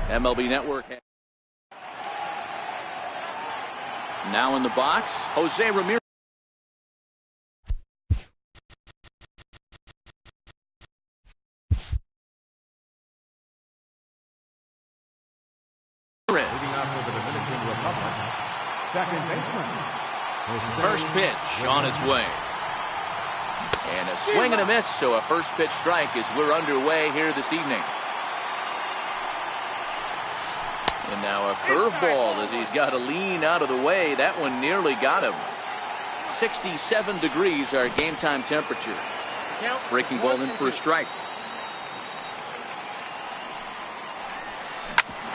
MLB Network. Now in the box, Jose Ramirez. Second baseman. First pitch on its way. And a swing and a miss, so a first pitch strike as we're underway here this evening. And now a curveball as he's got to lean out of the way. That one nearly got him. 67 degrees our game time temperature. Breaking ball in for a strike.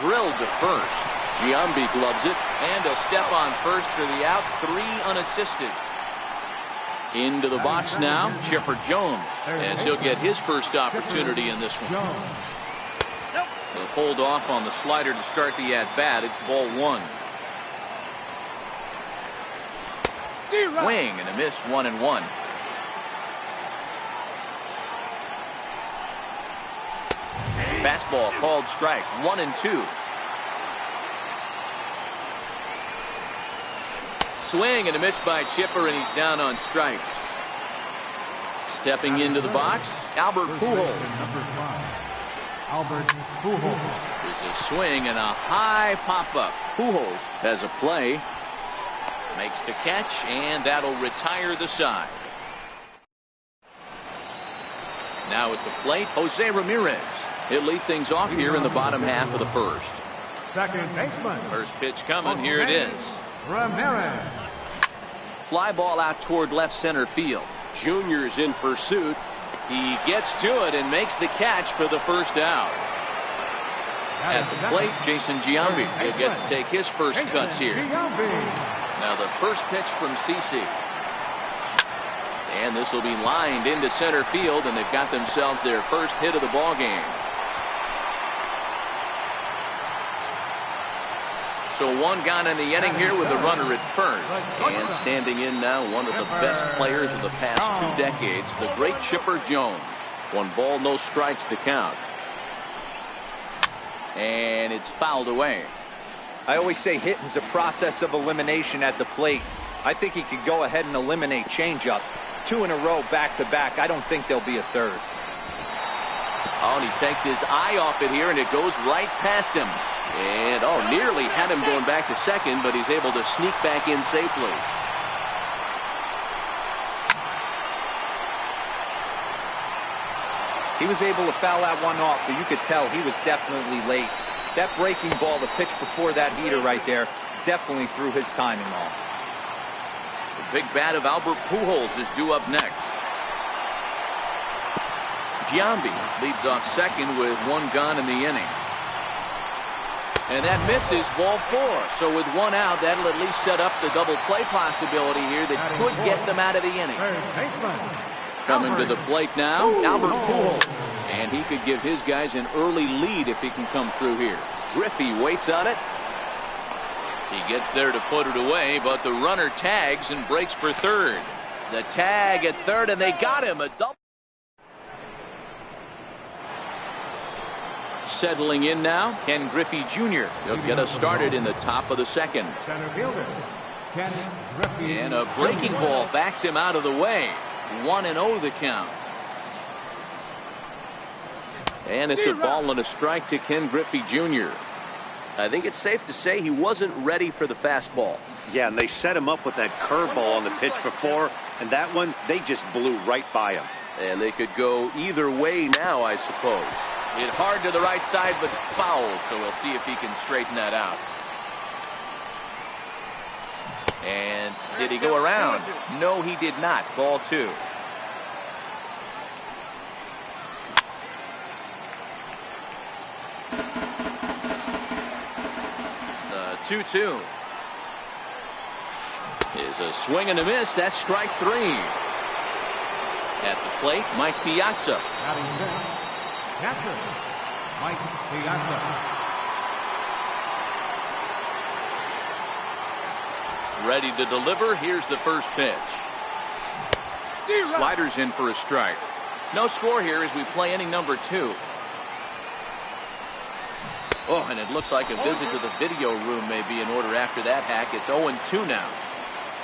Drilled to first. Giambi gloves it, and a step on first for the out. 3 unassisted. Into the box now, Chipper Jones, as he'll get his first opportunity in this one. He'll hold off on the slider to start the at-bat. It's ball 1. Swing and a miss, 1-1. Fastball called strike, 1-2. Swing and a miss by Chipper, and he's down on strikes. Stepping into the box, Albert Pujols. Albert Pujols. There's a swing and a high pop-up. Pujols has a play. Makes the catch, and that'll retire the side. Now at the plate, Jose Ramirez. He'll lead things off here in the bottom half of the first. Second baseman. First pitch coming. Here it is. Ramirez. Fly ball out toward left center field. Junior's in pursuit. He gets to it and makes the catch for the first out. At the plate, Jason Giambi. He'll get to take his first cuts here. Now the first pitch from CC. And this will be lined into center field, and they've got themselves their first hit of the ball game. So one gone in the inning here with a runner at first. And standing in now, one of the best players of the past 2 decades, the great Chipper Jones. 1 ball, no strikes to count. And it's fouled away. I always say hitting's a process of elimination at the plate. I think he could go ahead and eliminate changeup. 2 in a row back-to-back. I don't think there'll be a third. Oh, and he takes his eye off it here, and it goes right past him. And, nearly had him going back to second, but he's able to sneak back in safely. He was able to foul that one off, but you could tell he was definitely late. That breaking ball, the pitch before that heater right there, definitely threw his timing off. The big bat of Albert Pujols is due up next. Giambi leads off second with 1 gone in the inning. And that misses, ball 4. So with 1 out, that'll at least set up the double play possibility here that could get them out of the inning. Coming to the plate now, Albert Pujols. And he could give his guys an early lead if he can come through here. Griffey waits on it. He gets there to put it away, but the runner tags and breaks for third. The tag at third, and they got him. A double. Settling in now, Ken Griffey Jr. He'll get us started in the top of the second. Center fielder, Ken Griffey. And a breaking ball backs him out of the way. 1-0 the count. And it's a ball and a strike to Ken Griffey Jr. I think it's safe to say he wasn't ready for the fastball. Yeah, and they set him up with that curveball on the pitch before, and that one, they just blew right by him. And they could go either way now, I suppose. Hit hard to the right side, but foul, so we'll see if he can straighten that out. And did he go around? No, he did not. Ball 2. The 2-2 is a swing and a miss. That's strike 3. At the plate, Mike Piazza. Catcher, Mike Piazza. Ready to deliver. Here's the first pitch. Sliders in for a strike. No score here as we play inning number 2. Oh, and it looks like a visit to the video room may be in order after that hack. It's 0-2 now.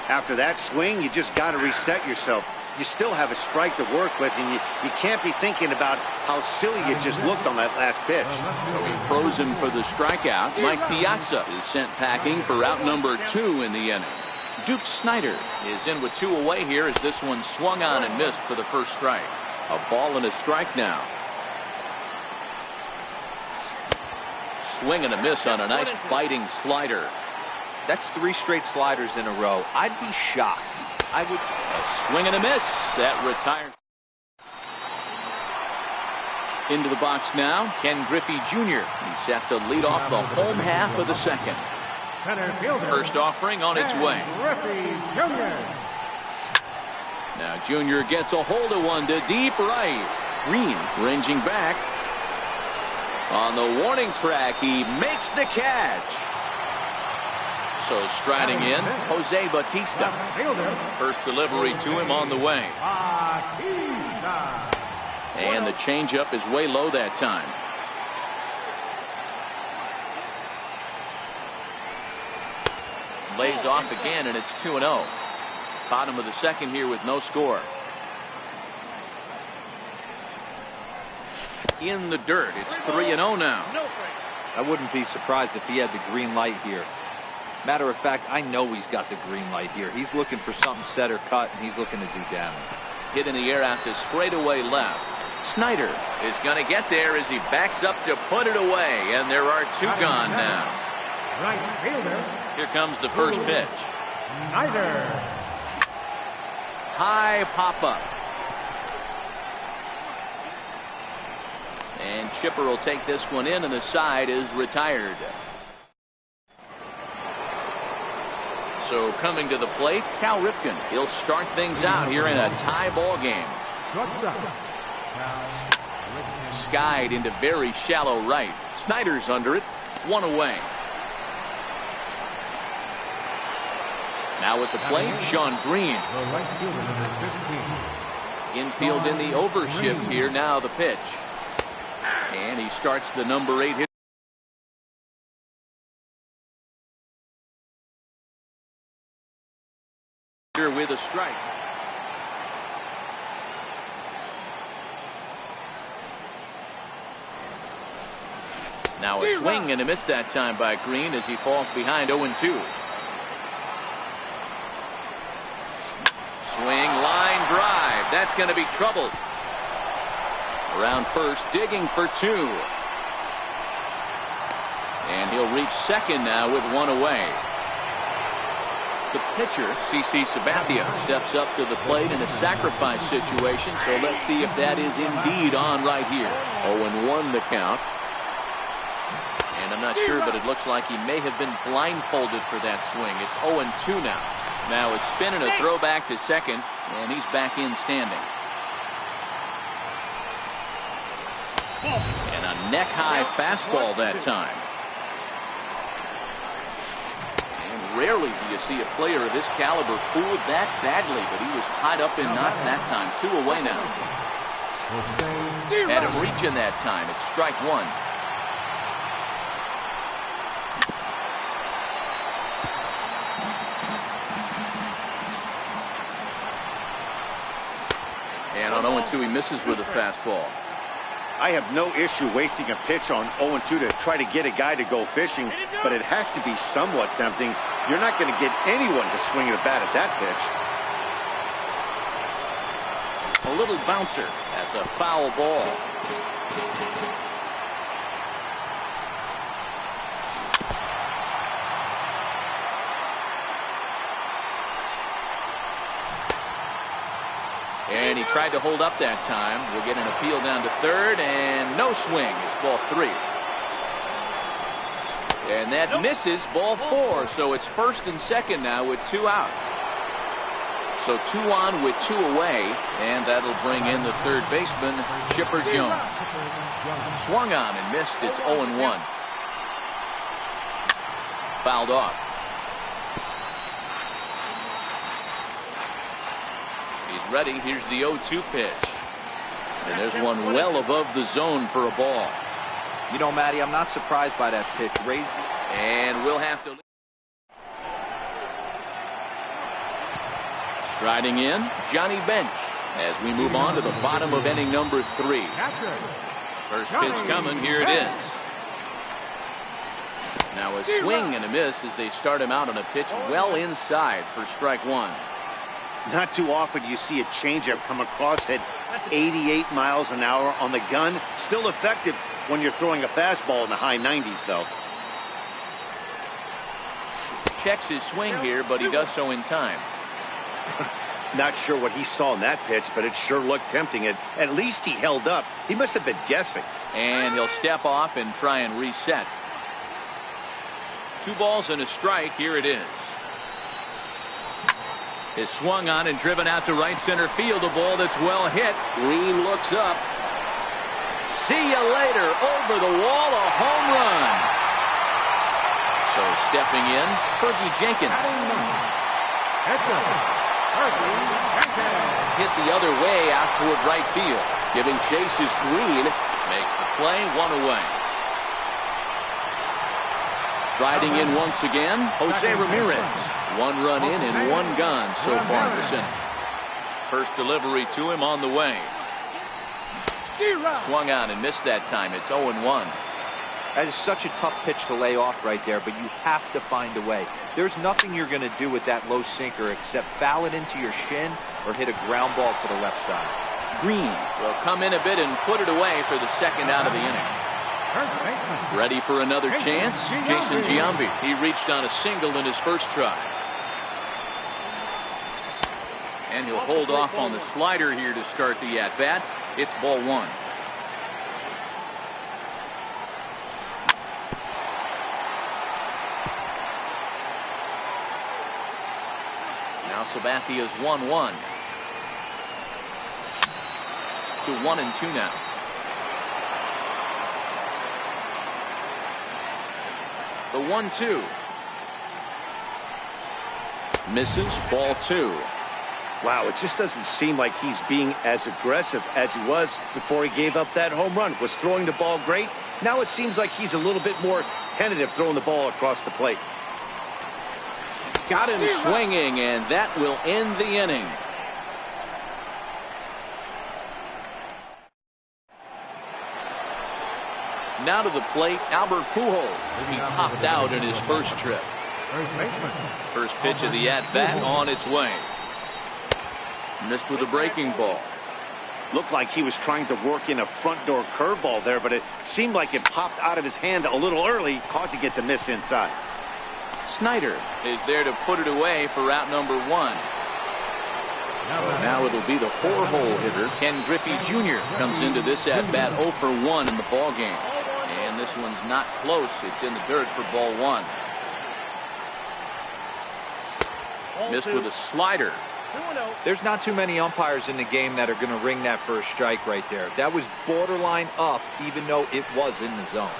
After that swing, you just got to reset yourself. You still have a strike to work with, and you can't be thinking about how silly you just looked on that last pitch. So he frozen for the strikeout. Mike Piazza is sent packing for out number 2 in the inning. Duke Snider is in with 2 away here as this one swung on and missed for the first strike. A ball and a strike now. Swing and a miss on a nice biting slider. That's 3 straight sliders in a row. I'd be shocked. I would. A swing and a miss. That retires. Into the box now, Ken Griffey Jr. He's set to lead off the home half of the second. Center fielder. First offering on its way. Griffey Jr. Now Jr. gets a hold of one to deep right. Green ranging back. On the warning track, he makes the catch. So striding in, Jose Bautista. First delivery to him on the way. And the changeup is way low that time. Lays off again, and it's 2-0. Bottom of the second here with no score. In the dirt, it's 3-0 now. I wouldn't be surprised if he had the green light here. Matter of fact, I know he's got the green light here. He's looking for something set or cut, and he's looking to do damage. Hit in the air out to straightaway left. Snyder is going to get there as he backs up to put it away, and there are 2 gone now. Right fielder. Here comes the first pitch. Snyder. High pop-up. And Chipper will take this one in, and the side is retired. So coming to the plate, Cal Ripken. He'll start things out here in a tie ball game. Skied into very shallow right. Snyder's under it. 1 away. Now at the plate, Sean Green. Infield in the overshift here. Now the pitch. And he starts the number 8 hit. With a strike. Now a swing and a miss that time by Green as he falls behind 0-2. Swing, line drive. That's going to be trouble. Around first, digging for 2. And he'll reach second now with 1 away. The pitcher, CC Sabathia, steps up to the plate in a sacrifice situation, so let's see if that is indeed on right here. 0-1 the count. And I'm not sure, but it looks like he may have been blindfolded for that swing. It's 0-2 now. Now a spin and a throw back to second, and he's back in standing. And a neck-high fastball that time. Rarely do you see a player of this caliber fooled that badly, but he was tied up in knots that time. 2 away now. Had him reaching that time. It's strike 1. And on 0-2, he misses with a fastball. I have no issue wasting a pitch on 0-2 to try to get a guy to go fishing, but it has to be somewhat tempting. You're not going to get anyone to swing a bat at that pitch. A little bouncer. That's a foul ball. And he tried to hold up that time. We'll get an appeal down to third, and no swing. It's ball 3. And that misses, ball 4. So it's first and second now with 2 out. So 2 on with 2 away, and that'll bring in the third baseman, Chipper Jones. Swung on and missed. It's 0-1. Fouled off. He's ready. Here's the 0-2 pitch. And there's one well above the zone for a ball. You know, Matty, I'm not surprised by that pitch. Raised. And we'll have to. Striding in, Johnny Bench, as we move on to the bottom of inning number 3. First pitch coming, here it is. Now a swing and a miss as they start him out on a pitch well inside for strike 1. Not too often you see a changeup come across at 88 miles an hour on the gun. Still effective when you're throwing a fastball in the high 90s, though. Checks his swing here, but he does so in time. Not sure what he saw in that pitch, but it sure looked tempting. At least he held up. He must have been guessing. And he'll step off and try and reset. 2 balls and a strike. Here it is. Is swung on and driven out to right center field. A ball that's well hit. Green looks up. See you later. Over the wall, a home run. So stepping in, Fergie Jenkins. Hit the other way out toward right field. Giving chase is Green. Makes the play, 1 away. Striding in once again, Jose Ramirez. 1 run in and 1 gone so far this inning. First delivery to him on the way. Swung on and missed that time. It's 0-1. That is such a tough pitch to lay off right there, but you have to find a way. There's nothing you're going to do with that low sinker except foul it into your shin or hit a ground ball to the left side. Green will come in a bit and put it away for the second out of the inning. Ready for another chance? Jason Giambi. He reached on a single in his first try. And he'll hold off on the slider here to start the at-bat. It's ball 1. Now Sabathia's 1-1. To 1-2 now. The 1-2. Misses, ball 2. Wow, it just doesn't seem like he's being as aggressive as he was before he gave up that home run. Was throwing the ball great. Now it seems like he's a little bit more tentative throwing the ball across the plate. Got him swinging, and that will end the inning. Now to the plate, Albert Pujols. He popped out in his first trip. First pitch of the at-bat on its way. Missed with a breaking ball. Looked like he was trying to work in a front door curveball there, but it seemed like it popped out of his hand a little early, causing it to miss inside. Snyder is there to put it away for out number 1. So now it'll be the 4-hole hitter, Ken Griffey Jr. comes into this at-bat 0 for 1 in the ball game. And this one's not close. It's in the dirt for ball 1. Missed with a slider. There's not too many umpires in the game that are going to ring that for a strike right there. That was borderline up, even though it was in the zone.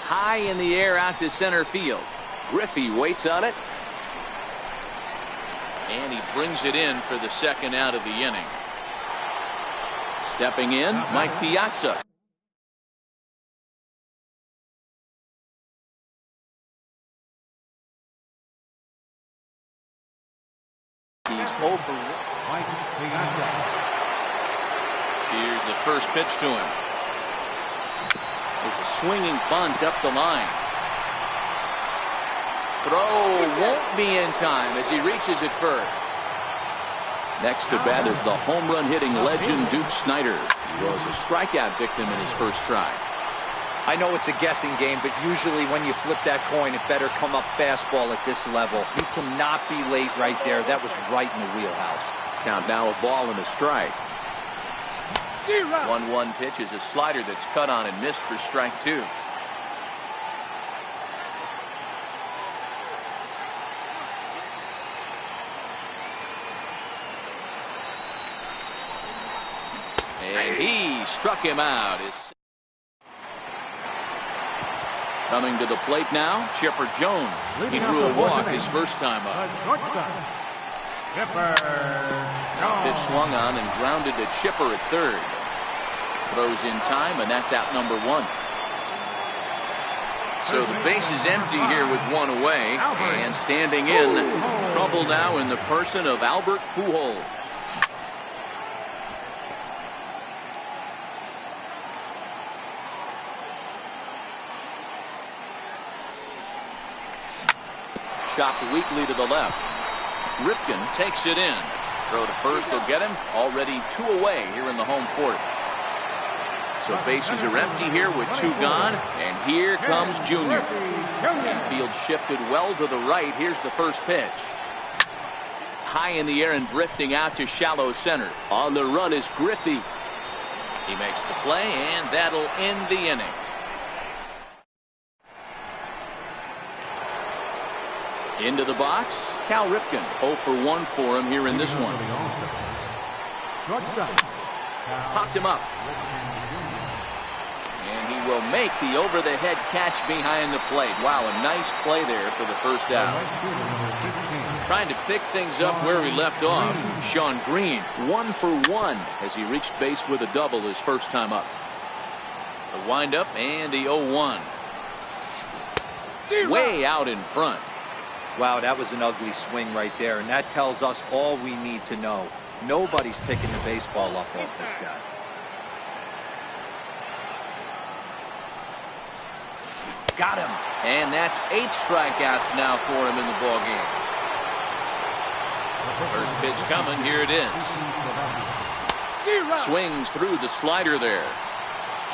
High in the air out to center field. Griffey waits on it. And he brings it in for the second out of the inning. Stepping in, Mike Piazza. He's over. Here's the first pitch to him. There's a swinging bunt up the line. Throw won't be in time as he reaches it first. Next to bat is the home run hitting legend Duke Snider. He was a strikeout victim in his first try. I know it's a guessing game, but usually when you flip that coin, it better come up fastball at this level. You cannot be late right there. That was right in the wheelhouse. Count now a ball and a strike. 1-1 pitch is a slider that's cut on and missed for strike 2. And he struck him out. Coming to the plate now, Chipper Jones. He drew a walk his first time up. Pitch swung on and grounded to Chipper at third. Throws in time, and that's out number 1. So the base is empty here with one away, and standing in, trouble now in the person of Albert Pujols. Chopped weakly to the left. Ripken takes it in. Throw to first will get him. Already 2 away here in the home fourth. So bases are empty here with 2 gone. And here comes Junior. Infield shifted well to the right. Here's the first pitch. High in the air and drifting out to shallow center. On the run is Griffey. He makes the play, and that'll end the inning. Into the box, Cal Ripken. 0 for 1 for him here in this one. Popped him up. And he will make the over-the-head catch behind the plate. Wow, a nice play there for the first out. Trying to pick things up where he left off. Sean Green, 1 for 1 as he reached base with a double his first time up. The windup and the 0-1. Way out in front. Wow, that was an ugly swing right there, and that tells us all we need to know. Nobody's picking the baseball up off this guy. Got him. And that's 8 strikeouts now for him in the ballgame. First pitch coming. Here it is. Swings through the slider there.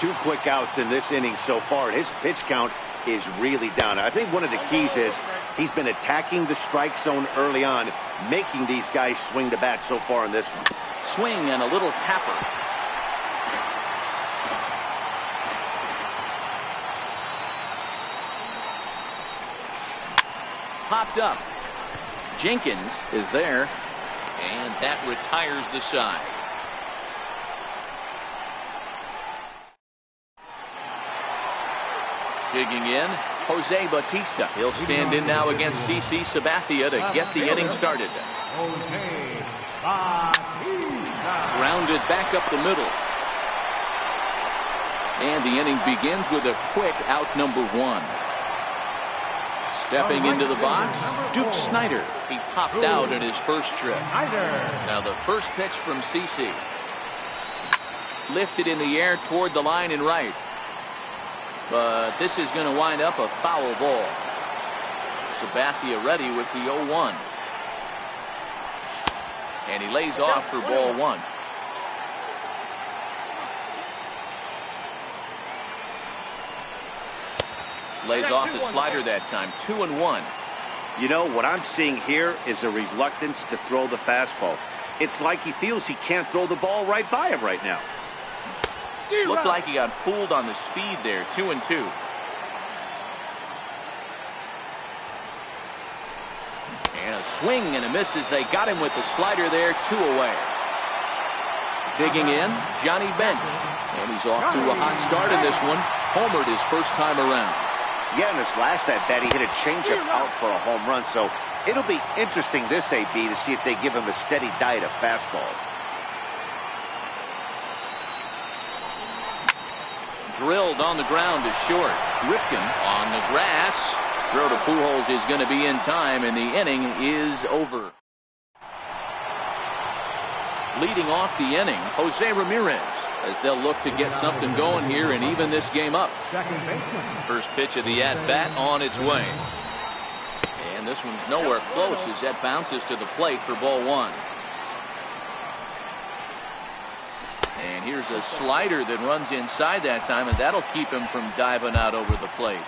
2 quick outs in this inning so far. His pitch count is really down. I think one of the keys is he's been attacking the strike zone early on, making these guys swing the bat so far in this one. Swing and a little tapper. Popped up. Jenkins is there, and that retires the side. Digging in, Jose Bautista. He'll stand in now against CC Sabathia to get the inning started. Grounded back up the middle. And the inning begins with a quick out number 1. Stepping into the box, Duke Snider. He popped out in his first trip. Now the first pitch from CC. Lifted in the air toward the line and right. But this is going to wind up a foul ball. Sabathia ready with the 0-1. And he lays off for ball 1. Lays off the slider that time. 2-1. You know, what I'm seeing here is a reluctance to throw the fastball. It's like he feels he can't throw the ball right by him right now. Looked like he got fooled on the speed there. 2-2. And a swing and a miss as they got him with the slider there. 2 away. Digging in, Johnny Bench. And he's off to a hot start in this one. Homered his first time around. Yeah, in this last at-bat, he hit a changeup out for a home run. So it'll be interesting this AB to see if they give him a steady diet of fastballs. Drilled on the ground to short. Ripken on the grass. Throw to Pujols is going to be in time, and the inning is over. Leading off the inning, Jose Ramirez, as they'll look to get something going here and even this game up. First pitch of the at-bat on its way. And this one's nowhere close as that bounces to the plate for ball 1. And here's a slider that runs inside that time, and that'll keep him from diving out over the plate.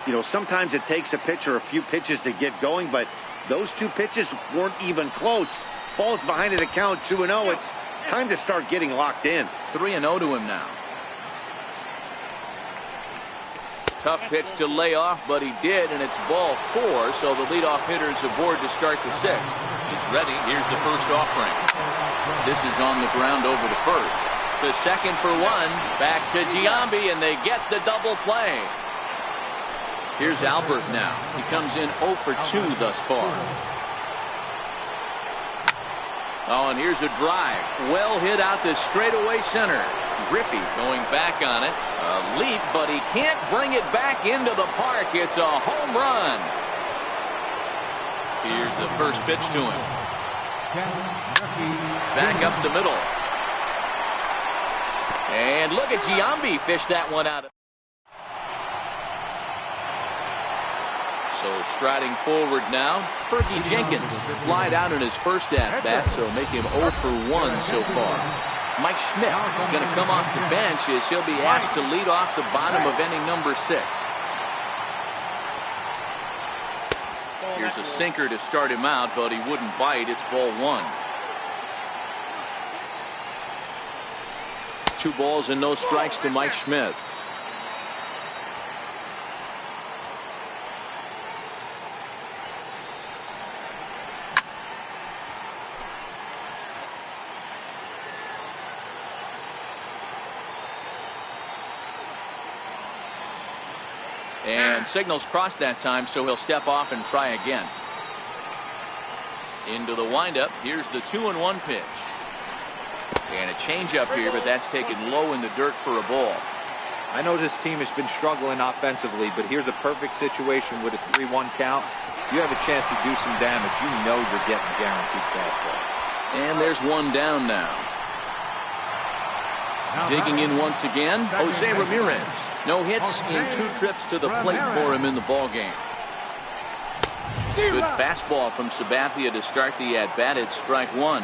You know, sometimes it takes a pitcher a few pitches to get going, but those 2 pitches weren't even close. Ball's behind in the count, 2-0. It's time to start getting locked in. 3-0 to him now. Tough pitch to lay off, but he did, and it's ball 4, so the leadoff hitter's aboard to start the 6th. He's ready. Here's the first offering. This is on the ground over to first. To second for 1. Back to Giambi, and they get the double play. Here's Albert now. He comes in 0 for 2 thus far. Oh, and here's a drive. Well hit out to straightaway center. Griffey going back on it. A leap, but he can't bring it back into the park. It's a home run. Here's the first pitch to him. Back up the middle. And look at Giambi fish that one out. So striding forward now, Fergie Jenkins flied out in his first at-bat, so make him 0 for 1 so far. Mike Schmidt is going to come off the bench as he'll be asked to lead off the bottom of inning number 6. Here's a sinker to start him out, but he wouldn't bite. It's ball 1. 2 balls and no strikes to Mike Schmidt. And signals crossed that time, so he'll step off and try again. Into the windup. Here's the 2-1 pitch. And a changeup here, but that's taken low in the dirt for a ball. I know this team has been struggling offensively, but here's a perfect situation with a 3-1 count. You have a chance to do some damage. You know you're getting guaranteed fastball. And there's one down now. Digging in once again, Jose Ramirez. No hits in 2 trips to the plate for him in the ballgame. Good fastball from Sabathia to start the at-bat. It's strike 1.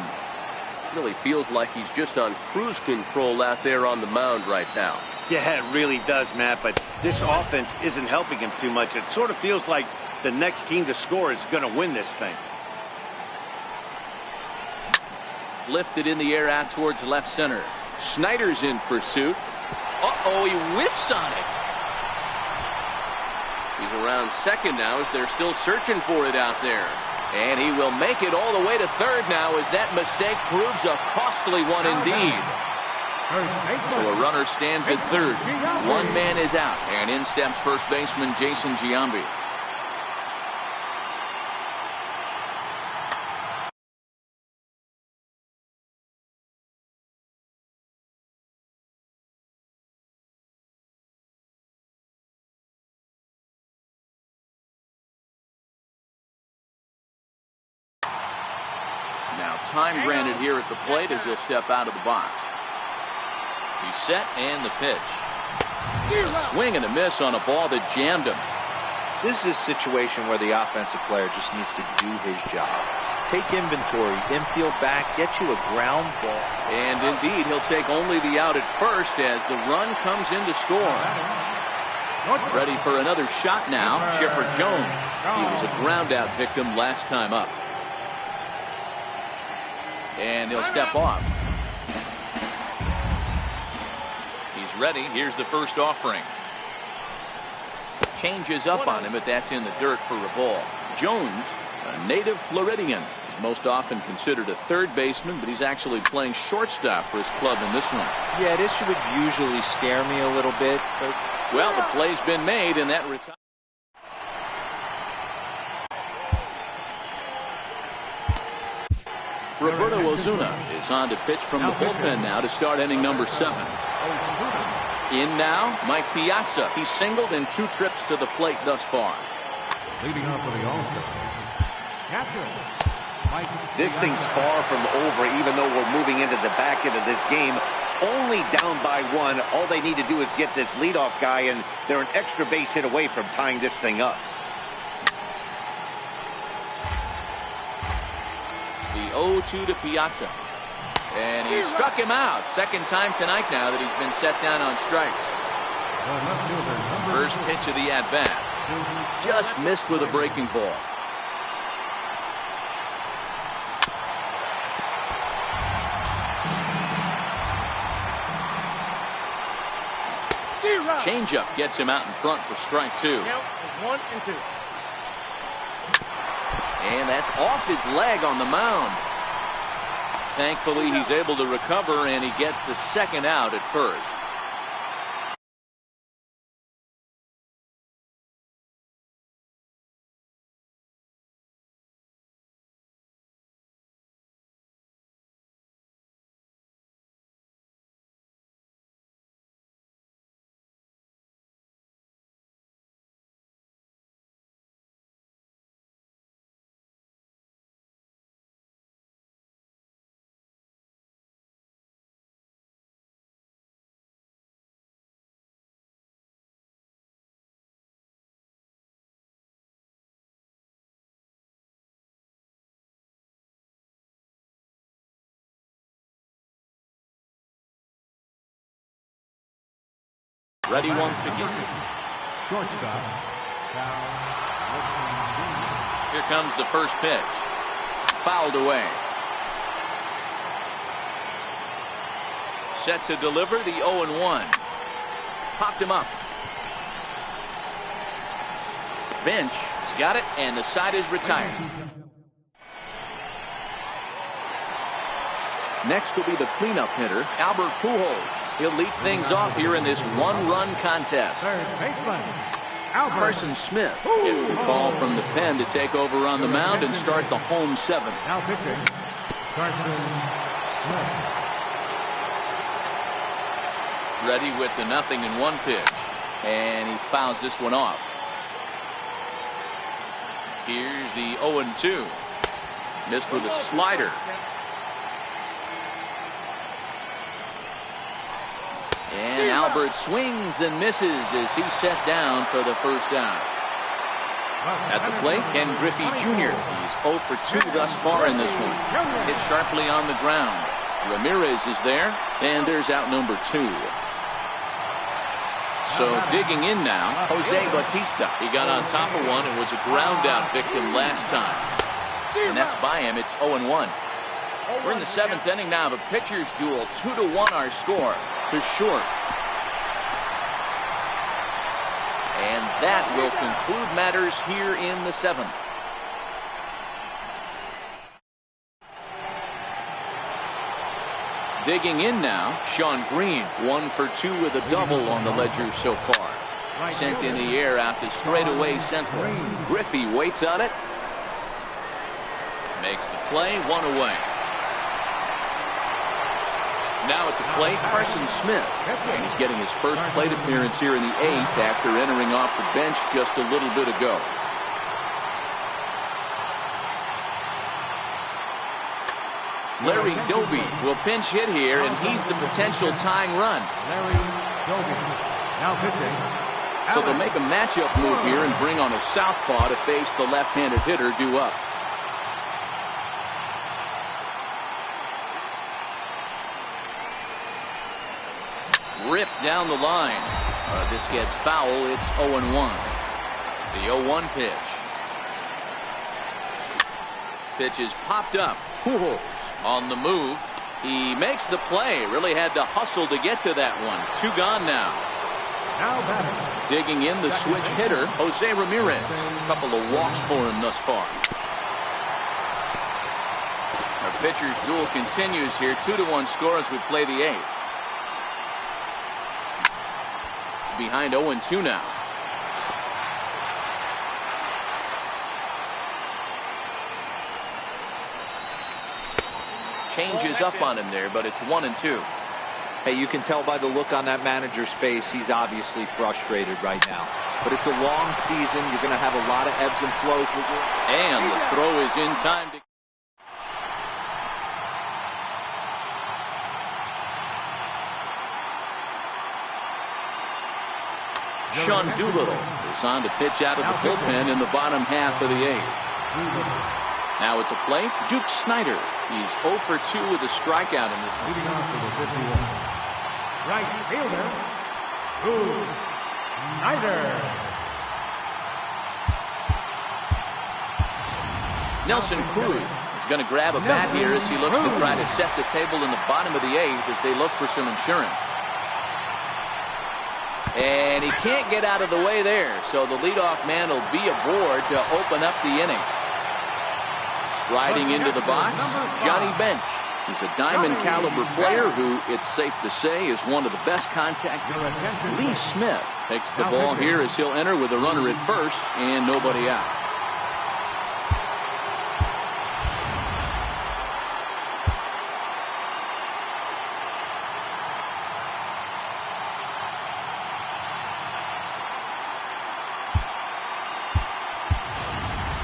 Really feels like he's just on cruise control out there on the mound right now. Yeah, it really does, Matt, but this offense isn't helping him too much. It sort of feels like the next team to score is going to win this thing. Lifted in the air out towards left center. Schneider's in pursuit. Uh-oh, he whiffs on it. He's around second now as they're still searching for it out there. And he will make it all the way to third now as that mistake proves a costly one indeed. So a runner stands at third. One man is out. And in steps first baseman Jason Giambi. Now time granted here at the plate as he'll step out of the box. He's set and the pitch. A swing and a miss on a ball that jammed him. This is a situation where the offensive player just needs to do his job. Take inventory, infield back, get you a ground ball. And indeed, he'll take only the out at first as the run comes in to score. Ready for another shot now, Chipper Jones. He was a ground out victim last time up. And he'll step off. He's ready. Here's the first offering. Changes up on him, but that's in the dirt for a ball. Jones, a native Floridian, is most often considered a third baseman, but he's actually playing shortstop for his club in this one. Yeah, this would usually scare me a little bit. But well, the play's been made, and that retires. Roberto Ozuna is on to pitch from the bullpen now to start inning number 7. In now, Mike Piazza. He's singled in 2 trips to the plate thus far. Leading off for the All-Star, catcher, Mike This thing's far from over, even though we're moving into the back end of this game. Only down by 1. All they need to do is get this leadoff guy, and they're an extra base hit away from tying this thing up. The 0-2 to Piazza. And he struck him out. Second time tonight now that he's been set down on strikes. First pitch of the at-bat. Just missed with a breaking ball. Changeup gets him out in front for strike 2. count is 1 and 2. And that's off his leg on the mound. Thankfully, he's able to recover, and he gets the second out at first. Ready once again. Shortstop. Here comes the first pitch. Fouled away. Set to deliver the 0-1. Popped him up. Bench has got it, and the side is retired. Next will be the cleanup hitter, Albert Pujols. He'll lead things off here in this one-run contest. Third baseman. Carson Smith gets the call from the pen to take over on the mound and start the home seventh. Now pitching. Carson Smith. Ready with the 0-1 pitch. And he fouls this one off. Here's the 0-2. Missed with a slider. And Albert swings and misses as he's set down for the first out. At the plate, Ken Griffey Jr. He's 0 for 2 thus far in this one. Hit sharply on the ground. Ramirez is there, and there's out number 2. So digging in now, Jose Bautista. He got on top of one and was a ground out victim last time. And that's by him. It's 0-1. We're in the 7th inning now of a pitcher's duel. 2-1 our score to short. And that will conclude matters here in the 7th. Digging in now, Sean Green, 1 for 2 with a double on the ledger so far. Sent in the air out to straightaway central. Griffey waits on it. Makes the play, 1 away. Now at the plate, Carson Smith. And he's getting his first plate appearance here in the 8th after entering off the bench just a little bit ago. Larry Doby will pinch hit here, and he's the potential tying run. Larry Doby. Now pitching. So they'll make a matchup move here and bring on a southpaw to face the left-handed hitter due up. Ripped down the line. This gets foul. It's 0-1. The 0-1 pitch. Pitch is popped up. Pujols on the move. He makes the play. Really had to hustle to get to that one. 2 gone now. Now batting. Digging in the switch hitter, Jose Ramirez. A couple of walks for him thus far. Our pitcher's duel continues here. 2-1 score as we play the 8th. Behind 0-2 now. Changes up on him there, but it's 1-2. Hey, you can tell by the look on that manager's face, he's obviously frustrated right now. But it's a long season. You're going to have a lot of ebbs and flows with you. And the throw is in time to... Sean Doolittle is on to pitch out of the bullpen in the bottom half of the 8th. Now at the plate, Duke Snider. He's 0 for 2 with a strikeout in this one. Leading off for the 51. Right fielder, Duke Snider. Nelson Cruz is going to grab a bat here as he looks to try to set the table in the bottom of the 8th as they look for some insurance. And he can't get out of the way there, so the leadoff man will be aboard to open up the inning. Striding into the box, Johnny Bench. He's a diamond caliber player who, it's safe to say, is one of the best contact. Lee Smith takes the ball here as he'll enter with a runner at first and nobody out.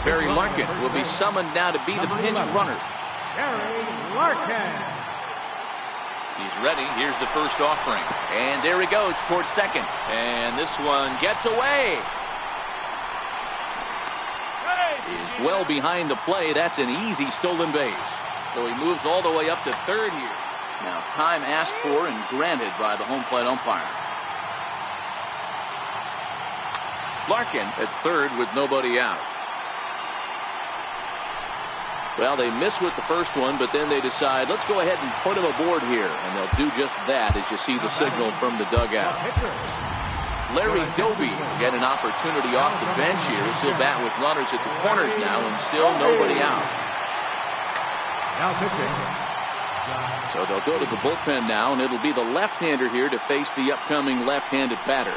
Barry Larkin will be summoned now to be the pinch runner. Barry Larkin. He's ready. Here's the first offering. And there he goes towards second. And this one gets away. He's well behind the play. That's an easy stolen base. So he moves all the way up to third here. Now time asked for and granted by the home plate umpire. Larkin at third with nobody out. Well, they miss with the first one, but then they decide, let's go ahead and put him aboard here. And they'll do just that as you see the signal from the dugout. Larry Doby get an opportunity off the bench here as he'll bat with runners at the corners now and still nobody out. Now pitching. So they'll go to the bullpen now, and it'll be the left-hander here to face the upcoming left-handed batter.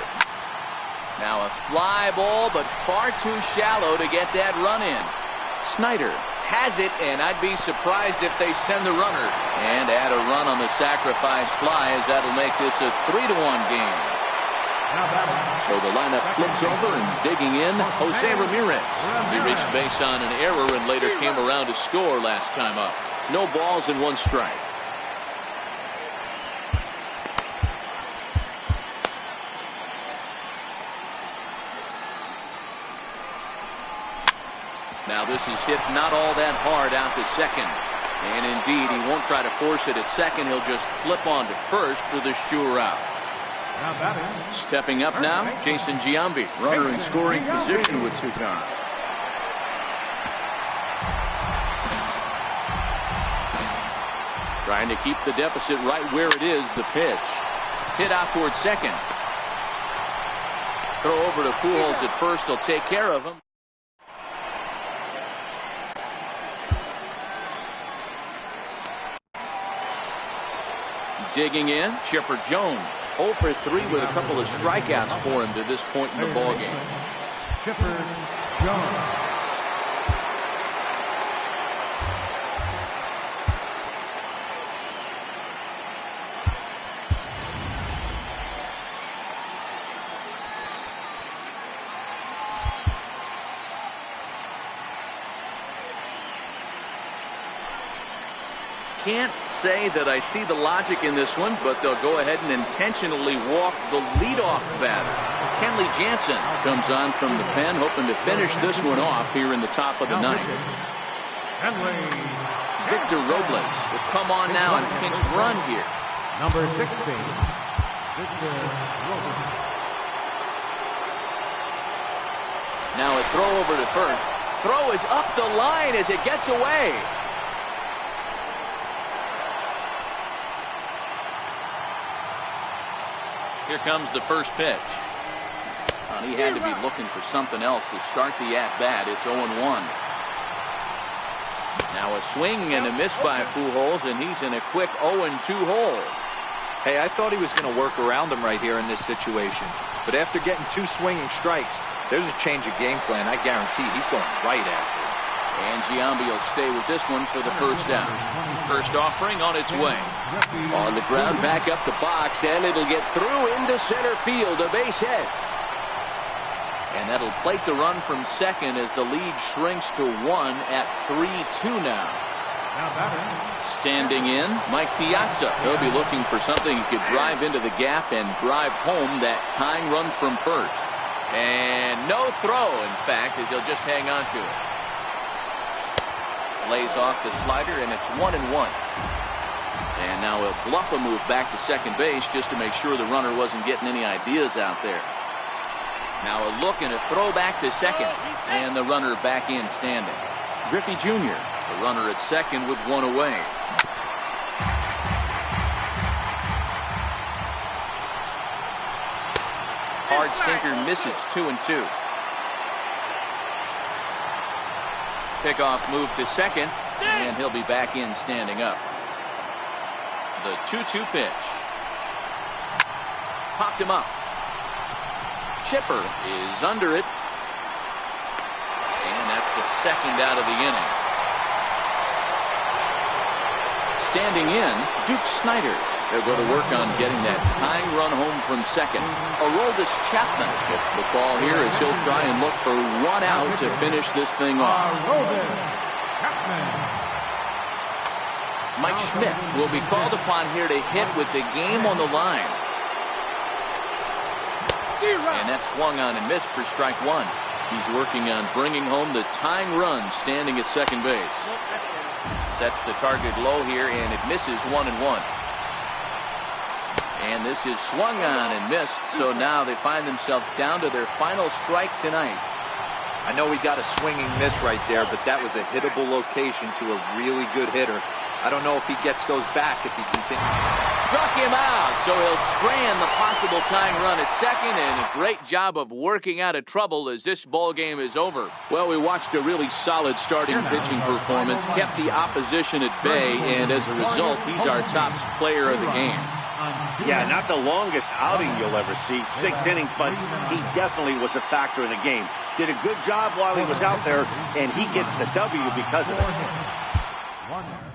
Now a fly ball, but far too shallow to get that run in. Snyder has it, and I'd be surprised if they send the runner and add a run on the sacrifice fly, as that'll make this a 3-1 game. So the lineup flips over, and digging in, Jose Ramirez. He reached base on an error and later came around to score last time up. No balls and 1 strike. Now this is hit not all that hard out to second. And indeed, he won't try to force it at second. He'll just flip on to first for the sure out. Stepping up now, Jason Giambi, runner in scoring position with 2 gone. Trying to keep the deficit right where it is. The pitch. Hit out towards second. Throw over to Pujols at first. He'll take care of him. Digging in, Chipper Jones. 0 for 3 with a couple of strikeouts for him to this point in the ballgame. Chipper Jones. Can't say that I see the logic in this one, but they'll go ahead and intentionally walk the leadoff batter. Kenley Jansen comes on from the pen, hoping to finish this one off here in the top of the 9th. Victor Robles will come on now and pinch run here. Number 16, Victor Robles. Now a throw over to first. Throw is up the line as it gets away. Here comes the first pitch. He had to be looking for something else to start the at-bat. It's 0-1. Now a swing and a miss by Pujols, and he's in a quick 0-2 hole. Hey, I thought he was going to work around him right here in this situation. But after getting 2 swinging strikes, there's a change of game plan. I guarantee he's going right after it. And Giambi will stay with this one for the first out. First offering on its way. On the ground, back up the box, and it'll get through into center field, a base hit. And that'll plate the run from second as the lead shrinks to 1 at 3-2 now. Standing in, Mike Piazza. He'll be looking for something he could drive into the gap and drive home that tying run from first. And no throw, in fact, as he'll just hang on to it. Lays off the slider, and it's 1-1. And now he'll bluff a move back to second base just to make sure the runner wasn't getting any ideas out there. Now a look and a throw back to second, and the runner back in standing. Griffey Jr., the runner at second with 1 away. Hard sinker misses, 2-2. Pickoff move to second, and he'll be back in standing up. The 2-2 pitch. Popped him up. Chipper is under it. And that's the second out of the inning. Standing in, Duke Snyder. They'll go to work on getting that tying run home from second. Aroldis Chapman gets the call here as he'll try and look for 1 out to finish this thing off. Mike Schmidt will be called upon here to hit with the game on the line. And that's swung on and missed for strike 1. He's working on bringing home the tying run standing at second base. Sets the target low here, and it misses 1-1. And this is swung on and missed, so now they find themselves down to their final strike tonight. I know he got a swinging miss right there, but that was a hittable location to a really good hitter. I don't know if he gets those back if he continues. Struck him out, so he'll strand the possible tying run at second, and a great job of working out of trouble as this ball game is over. Well, we watched a really solid starting pitching performance, kept the opposition at bay, and as a result, he's our top player of the game. Yeah, not the longest outing you'll ever see, 6 innings, but he definitely was a factor in the game. Did a good job while he was out there, and he gets the W because of it.